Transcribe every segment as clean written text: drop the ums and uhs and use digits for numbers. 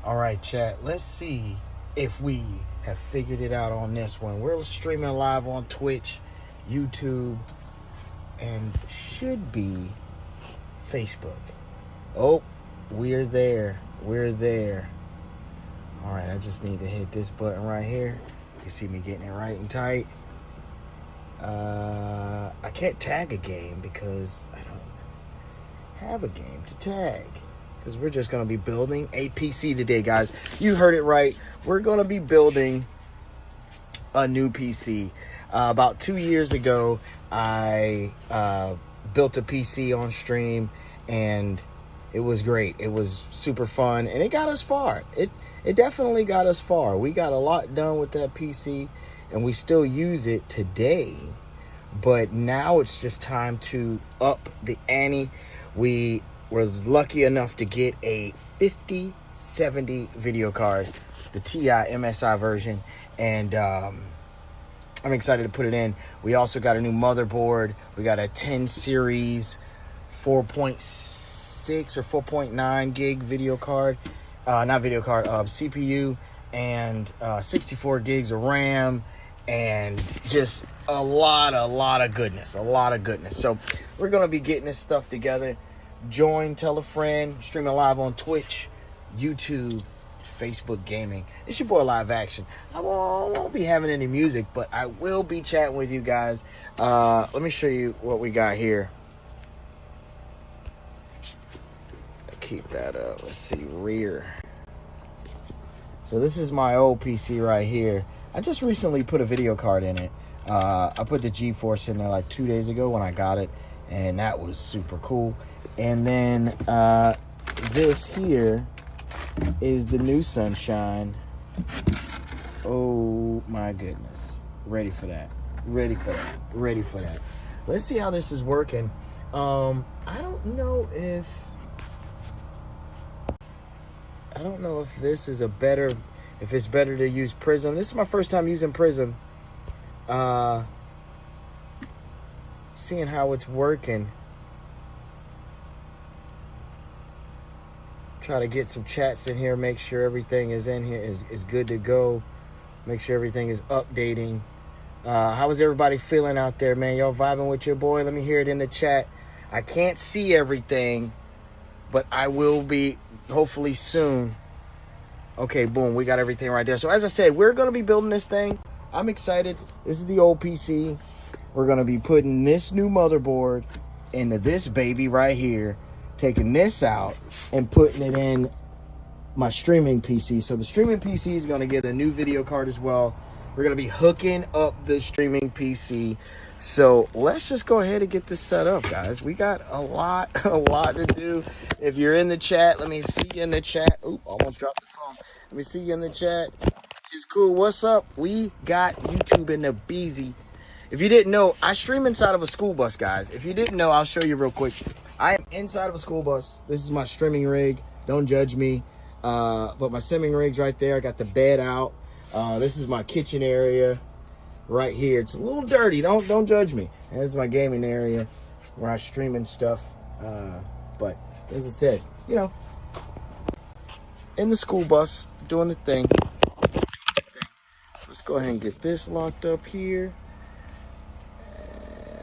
All right, chat. Let's see if we have figured it out on this one. We're streaming live on Twitch, YouTube, and should be Facebook. Oh, we're there. We're there. All right, I just need to hit this button right here. You can see me getting it right and tight. I can't tag a game because I don't have a game to tag. Because we're just going to be building a PC today, guys. You heard it right. We're going to be building a new PC. About 2 years ago, I built a PC on stream, and it was great. It was super fun, and it got us far. It definitely got us far. We got a lot done with that PC, and we still use it today. But now it's just time to up the ante. We was lucky enough to get a 5070 video card, the TI MSI version, and I'm excited to put it in. We also got a new motherboard. We got a 10 series 4.6 or 4.9 gig video card, CPU, and 64 gigs of RAM, and just a lot of goodness. So we're gonna be getting this stuff together. Join, tell a friend, streaming live on Twitch, YouTube, Facebook gaming. It's your boy Live Action. I won't be having any music, but I will be chatting with you guys. Let me show you what we got here. Keep that up. Let's see, rear. So this is my old PC right here. I just recently put a video card in it. I put the GeForce in there like 2 days ago when I got it, and that was super cool. And then this here is the new Sunshine. Oh my goodness. Ready for that. Let's see how this is working. I don't know if this is if it's better to use Prism. This is my first time using Prism. Seeing how it's working. Try to get some chats in here, make sure everything is in here, is good to go. Make sure everything is updating. How is everybody feeling out there, man? Y'all vibing with your boy? Let me hear it in the chat. I can't see everything, but I will be hopefully soon. Okay, boom, we got everything right there. So as I said, we're going to be building this thing. I'm excited. This is the old PC. We're going to be putting this new motherboard into this baby right here, taking this out and putting it in my streaming PC. So the streaming PC is going to get a new video card as well. We're going to be hooking up the streaming PC. So let's just go ahead and get this set up, guys. We got a lot to do. If you're in the chat, let me see you in the chat. Oop, almost dropped the phone. Let me see you in the chat. It's cool. What's up? We got YouTube in the beezy. If you didn't know, I stream inside of a school bus, guys. If you didn't know, I'll show you real quick. I am inside of a school bus. This is my streaming rig. Don't judge me. But my streaming rig's right there. I got the bed out. This is my kitchen area right here. It's a little dirty. Don't judge me. This is my gaming area where I stream and stuff. But as I said, you know, in the school bus, doing the thing. So let's go ahead and get this locked up here.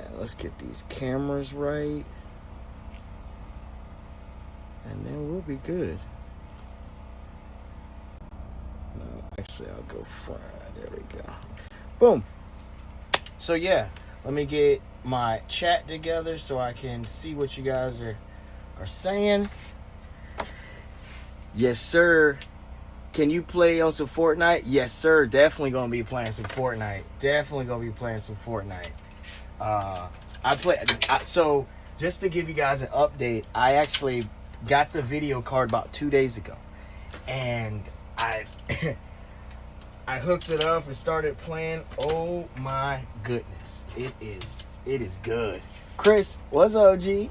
And let's get these cameras right. And then we'll be good. No, actually, I'll go front. There we go. Boom. So, yeah, let me get my chat together so I can see what you guys are saying. Yes, sir. Can you play on some Fortnite? Yes, sir. Definitely going to be playing some Fortnite. So, just to give you guys an update, I actually got the video card about 2 days ago, and I hooked it up and started playing. Oh my goodness, it is good. Chris, what's up, G?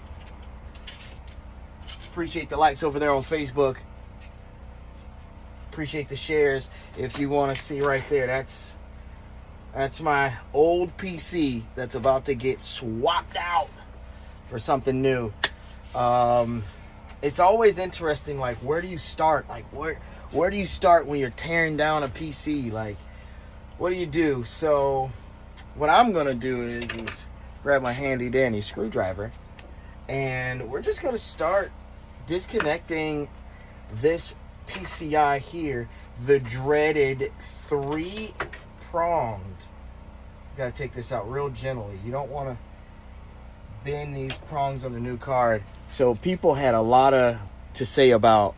Appreciate the likes over there on Facebook. Appreciate the shares. If you want to see right there, that's my old PC that's about to get swapped out for something new. it's always interesting, like, where do you start? Like, where do you start when you're tearing down a PC? Like, what do you do? So what I'm gonna do is grab my handy dandy screwdriver, and we're just gonna start disconnecting this PCI here, the dreaded 3-pronged. You gotta take this out real gently. You don't want to bend these prongs on the new card. So people had a lot to say about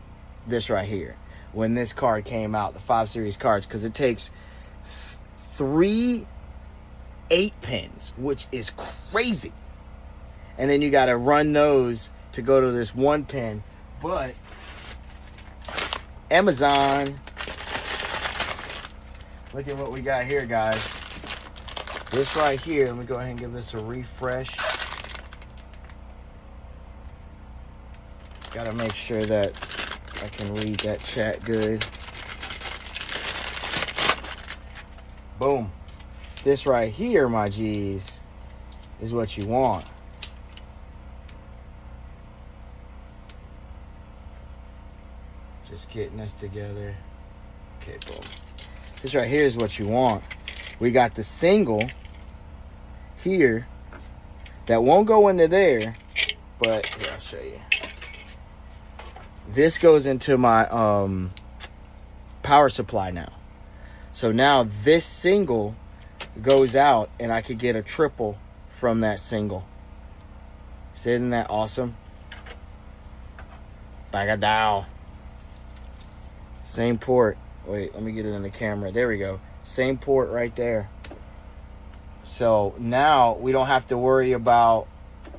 this right here when this card came out, the 5 series cards, because it takes 3 8-pins, which is crazy, and then you got to run those to go to this 1-pin. But Amazon, look at what we got here, guys. This right here, let me go ahead and give this a refresh. Gotta make sure that I can read that chat good. Boom. This right here, my G's, is what you want. Just getting this together. Okay, boom. This right here is what you want. We got the single here that won't go into there, but here, I'll show you. This goes into my power supply now. So now this single goes out, and I could get a triple from that single. So isn't that awesome? Bagadow. Same port. Wait, let me get it in the camera. There we go. Same port right there. So now we don't have to worry about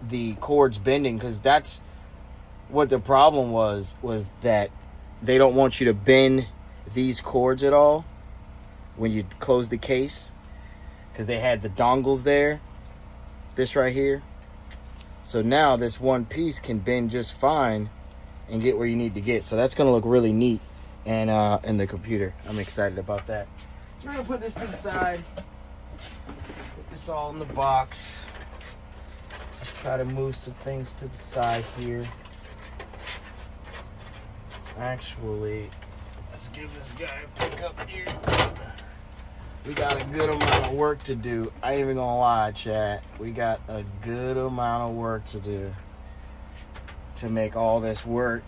the cords bending, because that's what the problem was that they don't want you to bend these cords at all when you close the case, because they had the dongles there, this right here. So now this one piece can bend just fine and get where you need to get. So that's gonna look really neat and in the computer. I'm excited about that. So we're gonna put this to the side, put this all in the box. Just try to move some things to the side here. Actually, let's give this guy a pick up here. We got a good amount of work to do. I ain't even gonna lie, chat. We got a good amount of work to do to make all this work.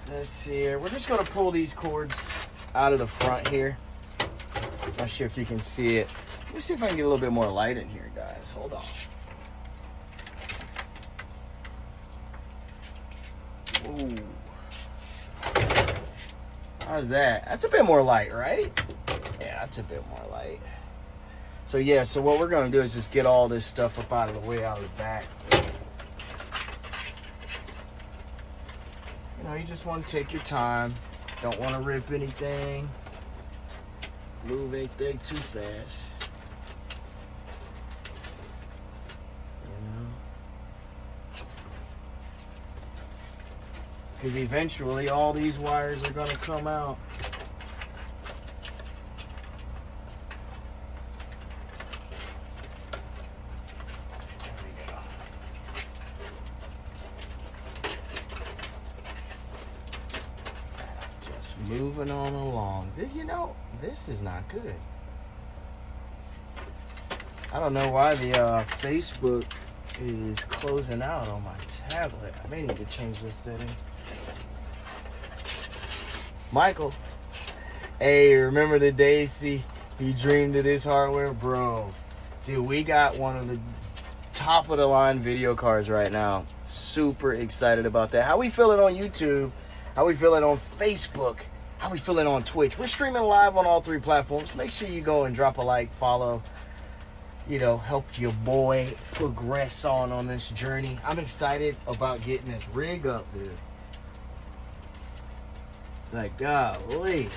This here, we're just gonna pull these cords out of the front here. Not sure if you can see it. Let me see if I can get a little bit more light in here, guys. Hold on. Ooh. How's that? That's a bit more light, right? Yeah, that's a bit more light. So yeah, so what we're gonna do is just get all this stuff up out of the way, out of the back. You know, you just want to take your time. Don't want to rip anything. Move anything too fast. Because eventually all these wires are going to come out. There we go. Just moving on along. This, you know, this is not good. I don't know why the Facebook is closing out on my tablet. I may need to change those settings. Michael, hey, remember the days he dreamed of this hardware? Bro, dude, we got one of the top of the line video cards right now. Super excited about that. How we feeling on YouTube? How we feeling on Facebook? How we feeling on Twitch? We're streaming live on all 3 platforms. Make sure you go and drop a like, follow, you know, help your boy progress on this journey. I'm excited about getting this rig up, dude. Like, golly.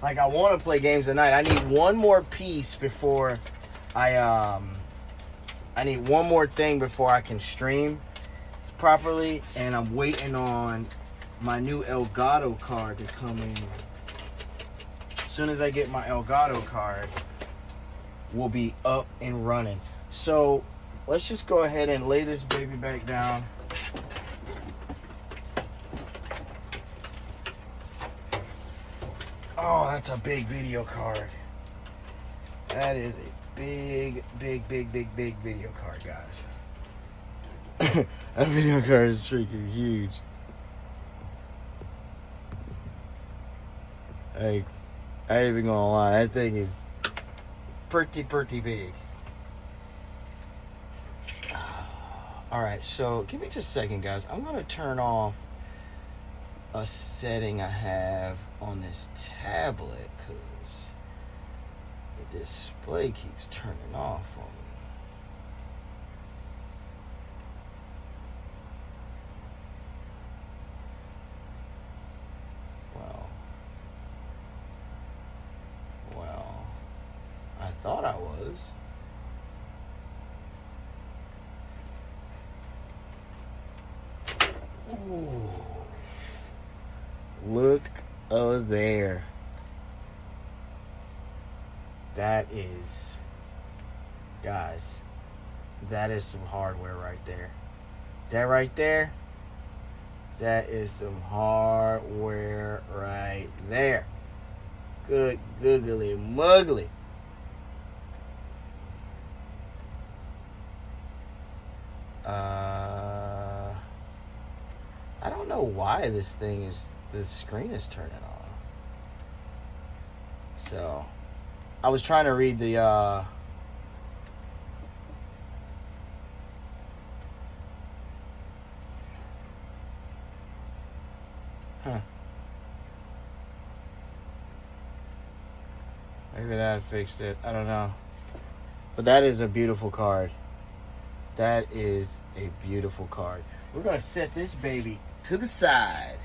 Like, I want to play games tonight. I need one more piece before I need one more thing before I can stream properly. And I'm waiting on my new Elgato card to come in. As soon as I get my Elgato card, will be up and running. So let's just go ahead and lay this baby back down. Oh, that's a big video card. That is a big video card, guys. That video card is freaking huge. Like, I ain't even gonna lie, that thing is pretty big. Alright, so give me just a second, guys. I'm gonna turn off a setting I have on this tablet because the display keeps turning off on me. Well, I thought I was. Ooh. Look over there. That is, guys, that is some hardware right there. That right there, that is some hardware right there. Good googly muggly. I don't know why the screen is turning off. So, I was trying to read the, maybe that fixed it. I don't know. But that is a beautiful card. That is a beautiful card. We're going to set this baby to the side.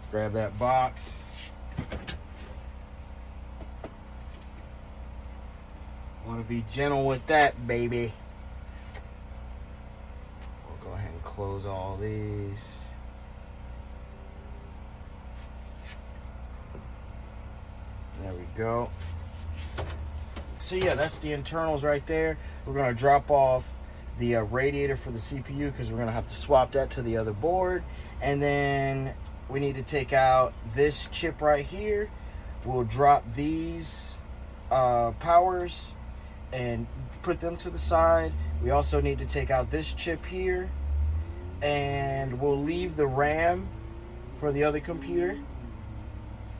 Grab that box. Want to be gentle with that, baby. We'll go ahead and close all these. There we go. So yeah, that's the internals right there. We're going to drop off the radiator for the CPU because we're going to have to swap that to the other board. And then we need to take out this chip right here. We'll drop these powers and put them to the side. We also need to take out this chip here. And we'll leave the RAM for the other computer.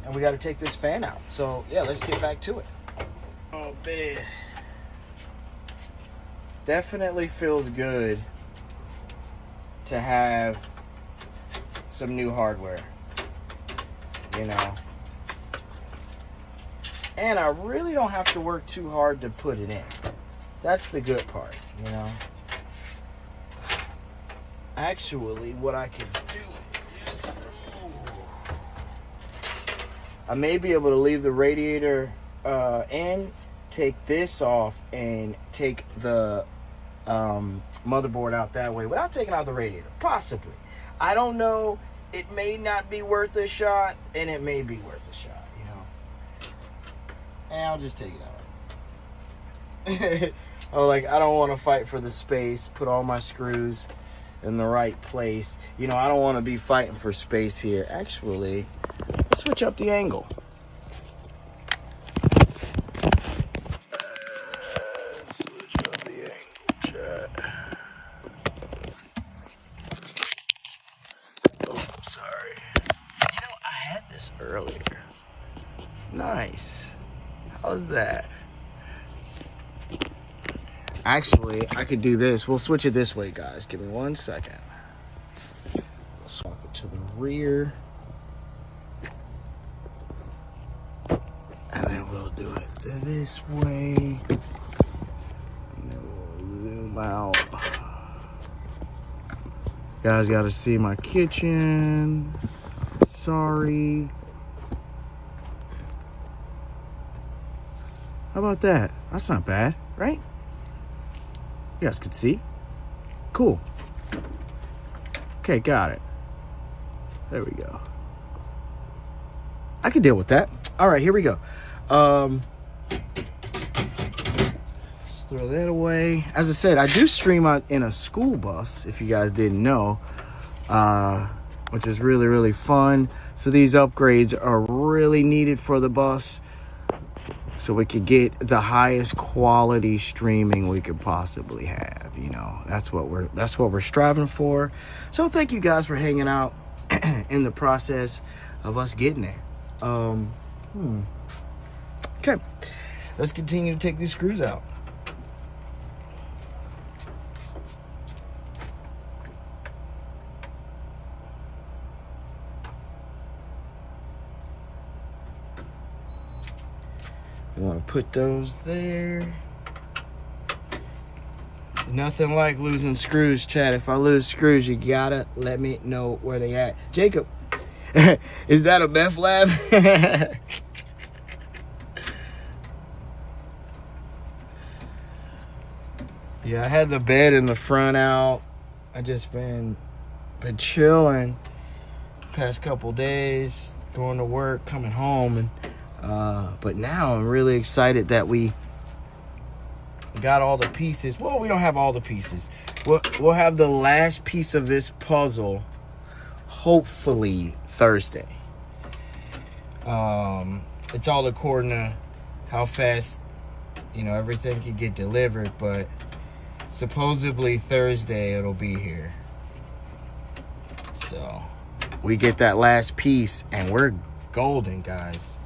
And we got to take this fan out. So yeah, let's get back to it. Oh man. Definitely feels good to have some new hardware, you know. And I really don't have to work too hard to put it in. That's the good part, you know. Actually, what I can do is, I may be able to leave the radiator in, take this off, and take the motherboard out that way without taking out the radiator. Possibly. I don't know. It may not be worth a shot, and it may be worth a shot, you know. And I'll just take it out. Oh, like, I don't want to fight for the space, put all my screws in the right place. You know, I don't want to be fighting for space here. Actually, let's switch up the angle. Switch up the angle, chat. Oh, sorry. You know, I had this earlier. Nice. How's that? Actually, I could do this. We'll switch it this way, guys. Give me 1 second. We'll swap it to the rear. And then we'll do it this way. And then we'll zoom out. Guys gotta see my kitchen. Sorry. How about that? That's not bad, right? You guys could see. Cool. Okay, got it. There we go. I could deal with that. All right, here we go. Let's throw that away. As I said, I do stream out in a school bus, if you guys didn't know, which is really, really fun. So these upgrades are really needed for the bus, so we could get the highest quality streaming we could possibly have. You know, that's what we're striving for. So thank you guys for hanging out in the process of us getting there. Okay, let's continue to take these screws out. You want to put those there. Nothing like losing screws, Chad. If I lose screws, you gotta let me know where they at. Jacob, is that a meth lab? Yeah, I had the bed in the front out. I just been chilling past couple days, going to work, coming home, and but now I'm really excited that we got all the pieces. Well, we don't have all the pieces. We'll have the last piece of this puzzle hopefully Thursday. It's all according to how fast, you know, everything can get delivered, but supposedly Thursday it'll be here. So we get that last piece and we're golden, guys.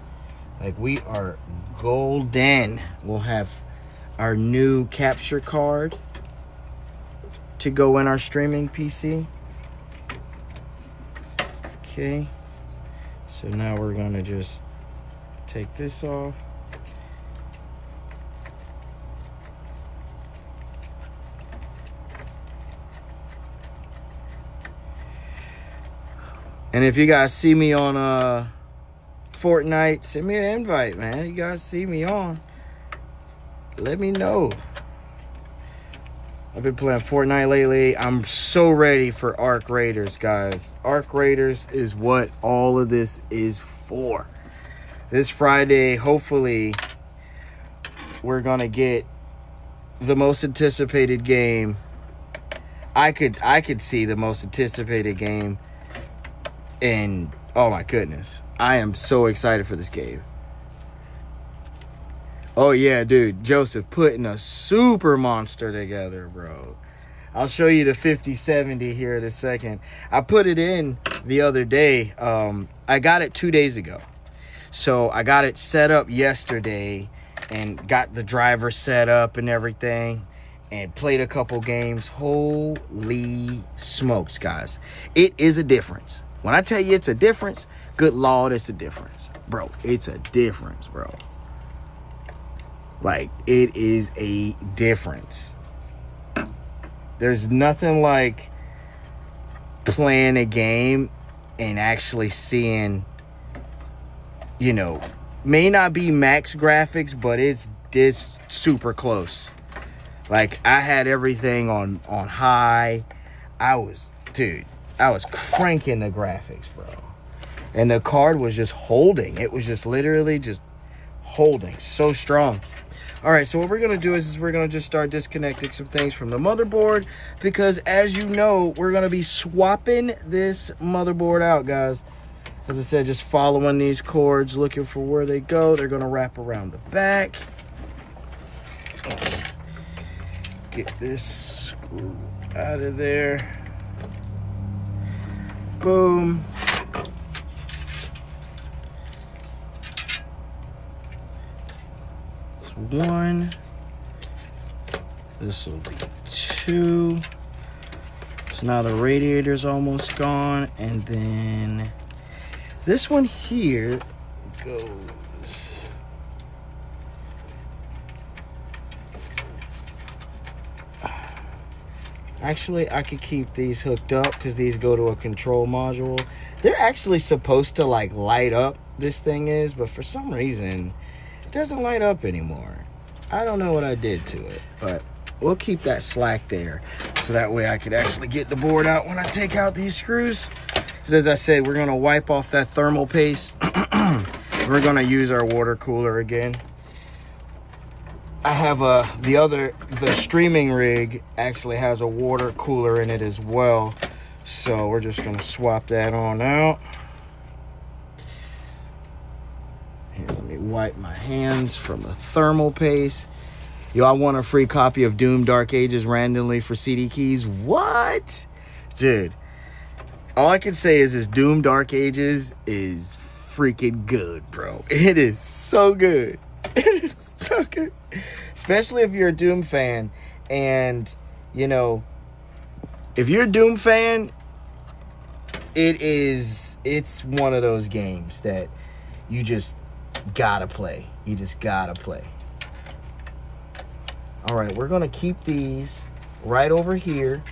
Like, we are golden. We'll have our new capture card to go in our streaming PC. Okay. So now we're gonna just take this off. And if you guys see me on Fortnite, send me an invite, man. You guys see me on, let me know. I've been playing Fortnite lately. I'm so ready for Arc Raiders, guys. Arc Raiders is what all of this is for. This Friday, hopefully, we're gonna get the most anticipated game. I could see the most anticipated game. And oh my goodness, I am so excited for this game. Oh yeah, dude, Joseph putting a super monster together, bro. I'll show you the 5070 here in a second. I put it in the other day. I got it 2 days ago. So I got it set up yesterday and got the driver set up and everything and played a couple games. Holy smokes, guys. It is a difference. When I tell you it's a difference, good Lord, it's a difference. Bro, it's a difference, bro. Like, it is a difference. There's nothing like playing a game and actually seeing, you know, may not be max graphics, but it's super close. Like, I had everything on high. I was cranking the graphics, bro. And the card was just holding. It was just literally just holding. So strong. All right, so what we're going to do is we're going to just start disconnecting some things from the motherboard. Because as you know, we're going to be swapping this motherboard out, guys. As I said, just following these cords, looking for where they go. They're going to wrap around the back. Let's get this screw out of there. Boom. It's one. This will be two. So now the radiator's almost gone. And then this one here goes. Actually, I could keep these hooked up because these go to a control module. They're actually supposed to like light up, this thing is, but for some reason, it doesn't light up anymore. I don't know what I did to it, but we'll keep that slack there. So that way I could actually get the board out when I take out these screws. Because as I said, we're going to wipe off that thermal paste. We're gonna use our water cooler again. I have the streaming rig actually has a water cooler in it as well. So we're just gonna swap that on out. Here, let me wipe my hands from the thermal paste. Yo, I want a free copy of Doom Dark Ages randomly for CD keys. What? Dude, all I can say is this Doom Dark Ages is freaking good, bro. It is so good. It is so good. Especially if you're a Doom fan. And, you know, if you're a Doom fan, it's one of those games that you just gotta play. You just gotta play. All right, we're gonna keep these right over here.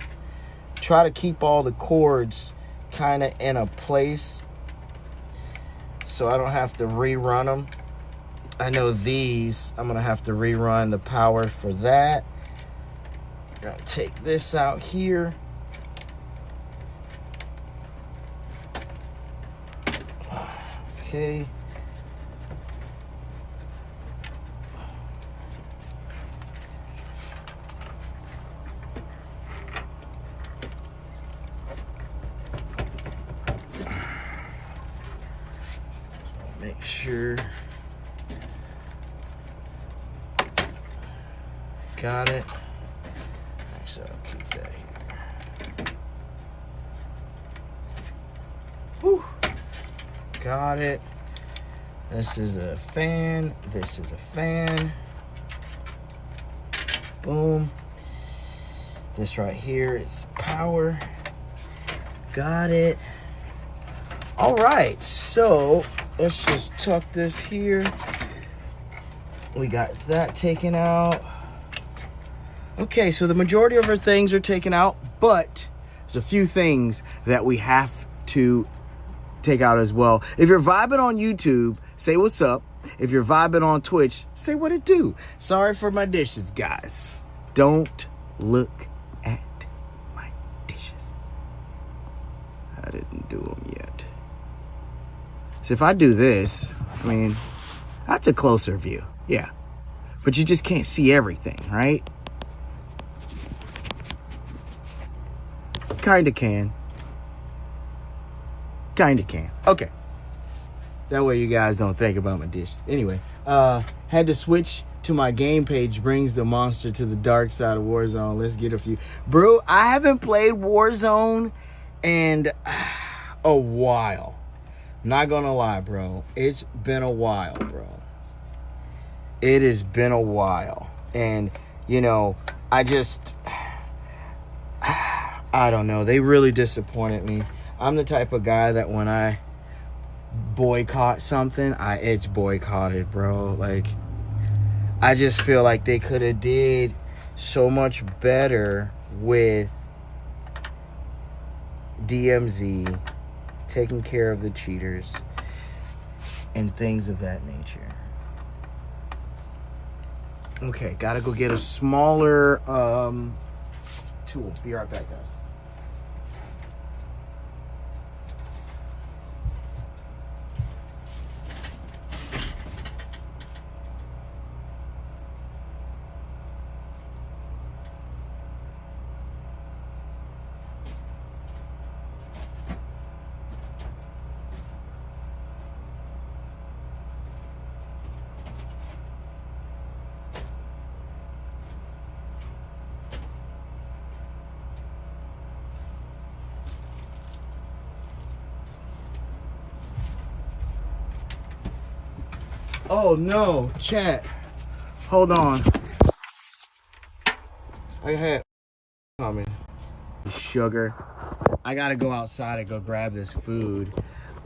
Try to keep all the cords kind of in a place so I don't have to rerun them. I know these, I'm gonna have to rerun the power for that. I'm gonna take this out here. Okay. Make sure. Got it. Actually, I'll keep that here. Whew. Got it. This is a fan. This is a fan. Boom. This right here is power. Got it. All right, so let's just tuck this here. We got that taken out. Okay, so the majority of our things are taken out, but there's a few things that we have to take out as well. If you're vibing on YouTube, say what's up. If you're vibing on Twitch, say what it do. Sorry for my dishes, guys. Don't look at my dishes. I didn't do them yet. So if I do this, I mean, that's a closer view, yeah. But you just can't see everything, right? Kinda can. Kinda can. Okay. That way you guys don't think about my dishes. Anyway, had to switch to my game page, brings the monster to the dark side of Warzone. Let's get a few. Bro, I haven't played Warzone in a while. Not gonna lie, bro. It's been a while, bro. It has been a while. And, you know, I don't know. They really disappointed me. I'm the type of guy that when I boycott something, it's boycotted, bro. Like, I just feel like they could have did so much better with DMZ, taking care of the cheaters, and things of that nature. Okay, gotta go get a smaller tool. Be right back, guys. Oh no, chat. Hold on. I had coming. Sugar. I gotta go outside and go grab this food.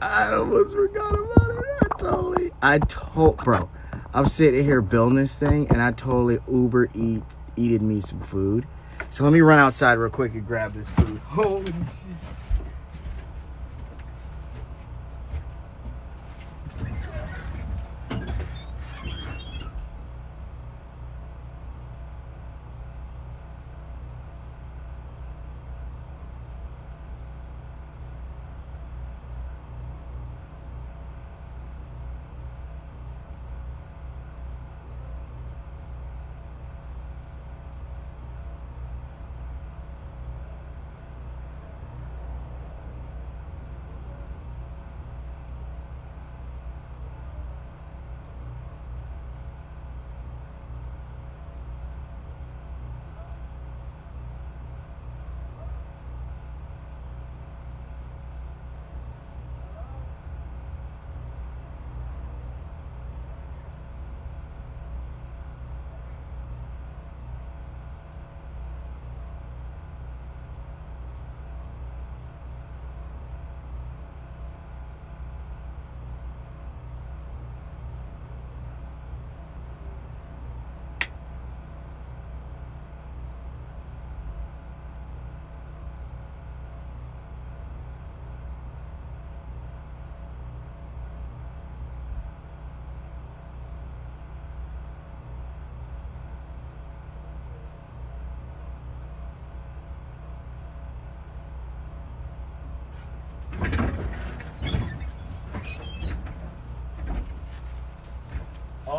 I almost forgot about it. Bro, I'm sitting here building this thing and I totally eated me some food. So let me run outside real quick and grab this food. Holy shit.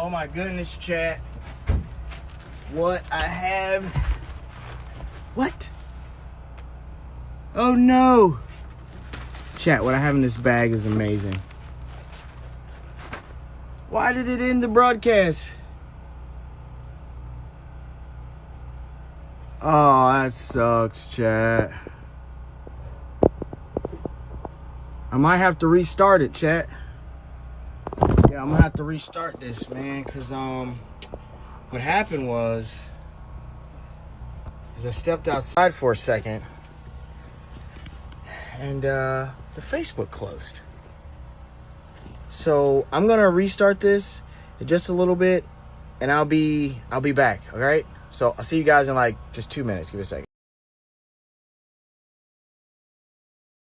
Oh my goodness, chat. What I have. What? Oh no. Chat, what I have in this bag is amazing. Why did it end the broadcast? Oh, that sucks, chat. I might have to restart it, chat. Yeah, I'm gonna have to restart this, man, because what happened was is I stepped outside for a second and the Facebook closed. So I'm gonna restart this in just a little bit and I'll be back, all right? So I'll see you guys in like just 2 minutes. Give me a second.